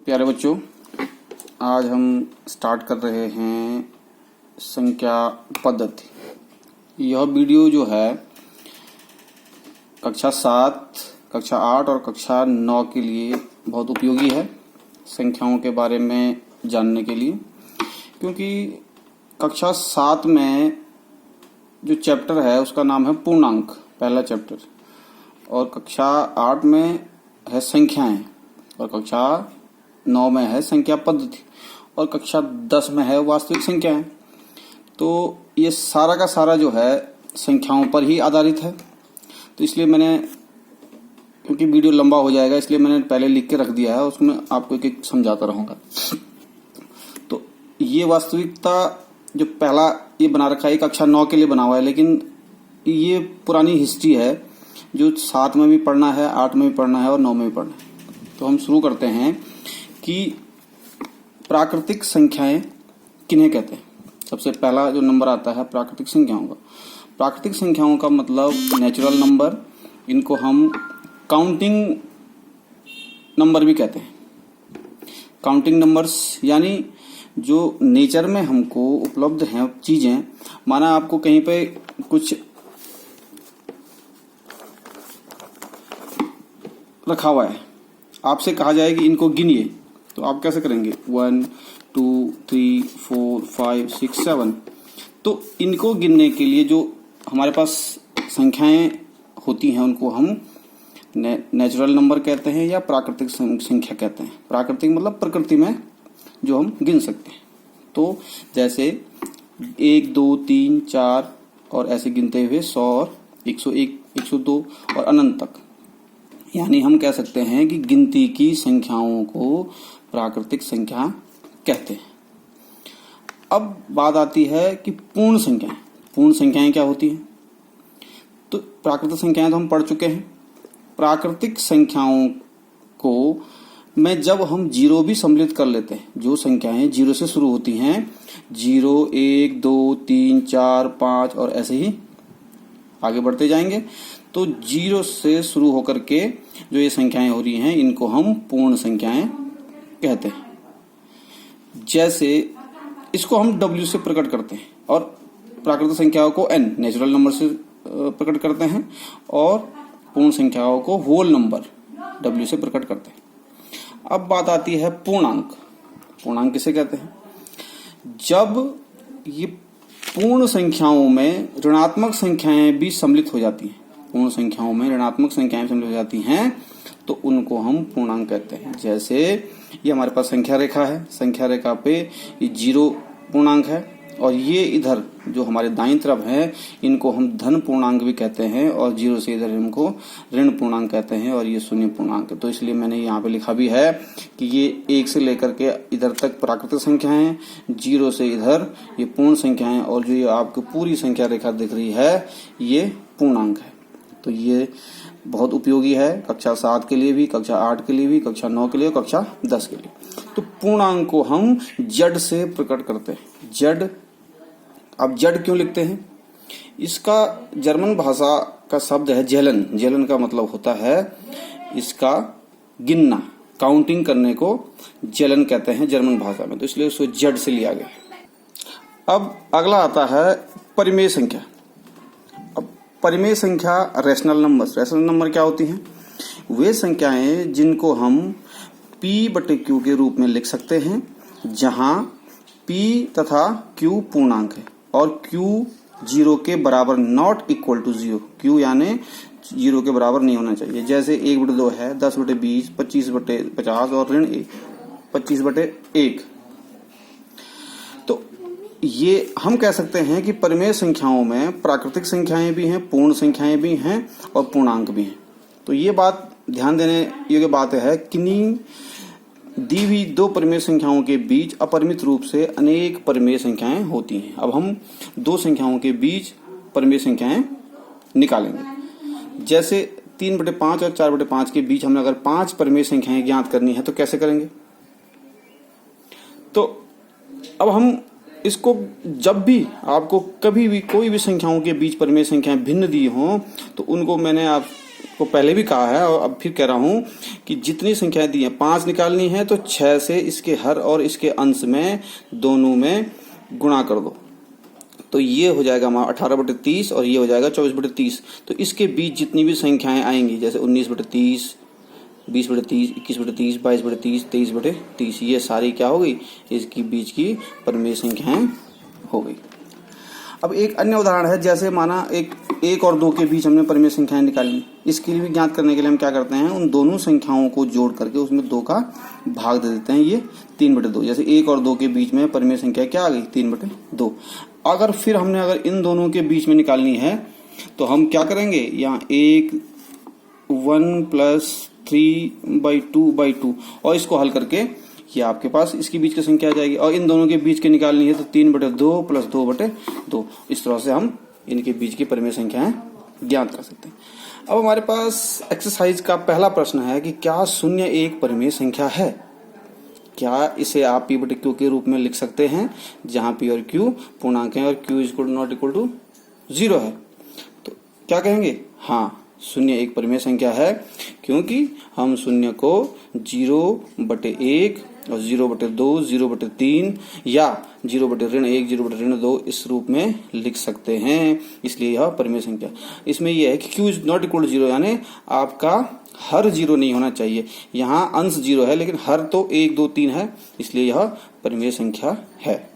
प्यारे बच्चों, आज हम स्टार्ट कर रहे हैं संख्या पद्धति। यह वीडियो जो है कक्षा 7, कक्षा 8 और कक्षा 9 के लिए बहुत उपयोगी है संख्याओं के बारे में जानने के लिए, क्योंकि कक्षा 7 में जो चैप्टर है उसका नाम है पूर्णांक, पहला चैप्टर, और कक्षा 8 में है संख्याएं, और कक्षा 9 में है संख्या पद्धति, और कक्षा 10 में है वास्तविक संख्याएं। तो ये सारा का सारा जो है संख्याओं पर ही आधारित है। तो इसलिए मैंने, क्योंकि वीडियो लंबा हो जाएगा, इसलिए मैंने पहले लिख के रख दिया है, उसमें आपको एक एक समझाता रहूंगा। तो ये वास्तविकता जो पहला ये बना रखा है कक्षा 9 के लिए बना हुआ है, लेकिन ये पुरानी हिस्ट्री है जो 7 में भी पढ़ना है, 8 में भी पढ़ना है और 9 में भी पढ़ना है। तो हम शुरू करते हैं कि प्राकृतिक संख्याएं किन्हें कहते हैं। सबसे पहला जो नंबर आता है प्राकृतिक संख्याओं का। प्राकृतिक संख्याओं का मतलब नेचुरल नंबर, इनको हम काउंटिंग नंबर भी कहते हैं। काउंटिंग नंबर्स यानी जो नेचर में हमको उपलब्ध हैं चीजें, माना आपको कहीं पे कुछ रखा हुआ है, आपसे कहा जाए कि इनको गिनिए, तो आप कैसे करेंगे? 1 2 3 4 5 6 7। तो इनको गिनने के लिए जो हमारे पास संख्याएं होती हैं उनको हम नेचुरल नंबर कहते हैं या प्राकृतिक संख्या कहते हैं। प्राकृतिक मतलब प्रकृति में जो हम गिन सकते हैं। तो जैसे 1 2 3 4 और ऐसे गिनते हुए 100 और 101 102 और अनंत तक, यानी हम कह सकते हैं कि गिनती की संख्याओं को प्राकृतिक संख्या कहते हैं। अब बात आती है कि पूर्ण संख्याएं। पूर्ण संख्याएं क्या होती हैं? तो प्राकृतिक संख्याएं तो हम पढ़ चुके हैं। प्राकृतिक संख्याओं को में जब हम जीरो भी सम्मिलित कर लेते हैं, जो संख्याएं जीरो से शुरू होती हैं, 0 1 2 3 4 5 और ऐसे ही आगे बढ़ते जाएंगे, तो जीरो से शुरू होकर के जो ये संख्याएं हो रही हैं इनको हम पूर्ण संख्याएं कहते हैं। जैसे इसको हम W से प्रकट करते हैं, और प्राकृतिक संख्याओं को N नेचुरल नंबर से प्रकट करते हैं, और पूर्ण संख्याओं को होल नंबर W से प्रकट करते हैं। अब बात आती है पूर्णांक। पूर्णांक किसे कहते हैं? जब ये पूर्ण संख्याओं में ऋणात्मक संख्याएं भी सम्मिलित हो जाती हैं, पूर्ण संख्याओं में ऋणात्मक संख्याएं सम्मिलित हो जाती हैं, तो उनको हम पूर्णांक कहते हैं। जैसे ये हमारे पास संख्या रेखा है, संख्या रेखा पे ये 0 पूर्णांक है, और ये इधर जो हमारे दाईं तरफ है इनको हम धन पूर्णांक भी कहते हैं, और 0 से इधर इनको ऋण पूर्णांक कहते हैं, और ये शून्य पूर्णांक है। तो इसलिए मैंने यहाँ पे लिखा भी है कि ये 1 से लेकर के इधर तक प्राकृतिक संख्याएं, 0 से इधर ये पूर्ण संख्याएं, और जो ये आपको पूरी संख्या रेखा दिख रही है ये पूर्णांक है। तो ये बहुत उपयोगी है कक्षा 7 के लिए भी, कक्षा 8 के लिए भी, कक्षा 9 के लिए, कक्षा 10 के लिए। तो पूर्णांक को हम जड से प्रकट करते हैं। जड, अब जड क्यों लिखते हैं? इसका जर्मन भाषा का शब्द है जेलन। जेलन का मतलब होता है इसका गिनना, काउंटिंग करने को जेलन कहते हैं जर्मन भाषा में, तो इसलिए उसको जड से लिया गया। अब अगला आता है परिमेय संख्या। अब परिमेय संख्या रैशनल नंबर। रैशनल नंबर क्या होती हैं? वे संख्याएं जिनको हम P/Q के रूप में लिख सकते हैं, जहां P तथा Q पूर्णांक है और Q 0 के बराबर नॉट इक्वल टू 0। Q यानी 0 के बराबर नहीं होना चाहिए। जैसे 1/2 है, 10/20, 25/50 और ऋण 25/1। तो ये हम कह सकते हैं कि परिमेय संख्याओं में प्राकृतिक संख्याएं भी हैं, पूर्ण संख्याएं भी हैं और पूर्णांक भी हैं। तो ये बात ध्यान देने योग्य बात है कि दी हुई 2 परिमेय संख्याओं के बीच अपरिमित रूप से अनेक परिमेय संख्याएं होती हैं। अब हम 2 संख्याओं के बीच परिमेय संख्याएं निकालेंगे। जैसे 3/5 और 4/5 के बीच हमें अगर 5 परिमेय संख्याएं ज्ञात करनी है तो कैसे करेंगे? तो अब हम इसको, जब भी आपको कभी भी कोई भी संख्याओं के बीच परिमेय संख्याएं भिन्न दी हों, तो उनको मैंने को पहले भी कहा है और अब फिर कह रहा हूं कि जितनी संख्याएं दी हैं 5 निकालनी है तो 6 से इसके हर और इसके अंश में दोनों में गुणा कर दो। तो ये हो जाएगा हमारा 18/30 और ये हो जाएगा 24/30। तो इसके बीच जितनी भी संख्याएं आएंगी जैसे 19/30, 20/30, 21/30, 22/30, 23/30, ये सारी क्या हो गई, इसकी बीच की परिमेय संख्याएं हो गई। अब एक अन्य उदाहरण है, जैसे माना एक और 2 के बीच हमने परिमेय संख्याएं निकाली। इसके लिए भी ज्ञात करने के लिए हम क्या करते हैं, उन दोनों संख्याओं को जोड़ करके उसमें 2 का भाग दे देते हैं। ये 3/2, जैसे 1 और 2 के बीच में परिमेय संख्या क्या आ गई, 3/2। अगर फिर हमने अगर इन दोनों के बीच में निकालनी है तो हम क्या करेंगे, यहाँ 1 + 3/2 और इसको हल करके ये आपके पास इसके बीच की संख्या आ जाएगी। और इन दोनों के बीच की निकालनी है तो 3/2 + 2/2। इस तरह से हम इनके बीच की परिमेय संख्याएं ज्ञात कर सकते हैं। अब हमारे पास एक्सरसाइज का पहला प्रश्न है कि क्या 0 एक परिमेय संख्या है? क्या इसे आप P/Q के रूप में लिख सकते हैं, जहां P और Q पूर्णांक हैं और Q = 0 है? तो क्या कहेंगे, हाँ 0 एक परिमेय संख्या है, क्योंकि हम 0 को 0/1 और 0/2, 0/3 या 0/-1, 0/-2 इस रूप में लिख सकते हैं, इसलिए यह परिमेय संख्या। इसमें यह है कि Q = 0, यानी आपका हर 0 नहीं होना चाहिए। यहाँ अंश 0 है लेकिन हर तो 1, 2, 3 है, इसलिए यह परिमेय संख्या है।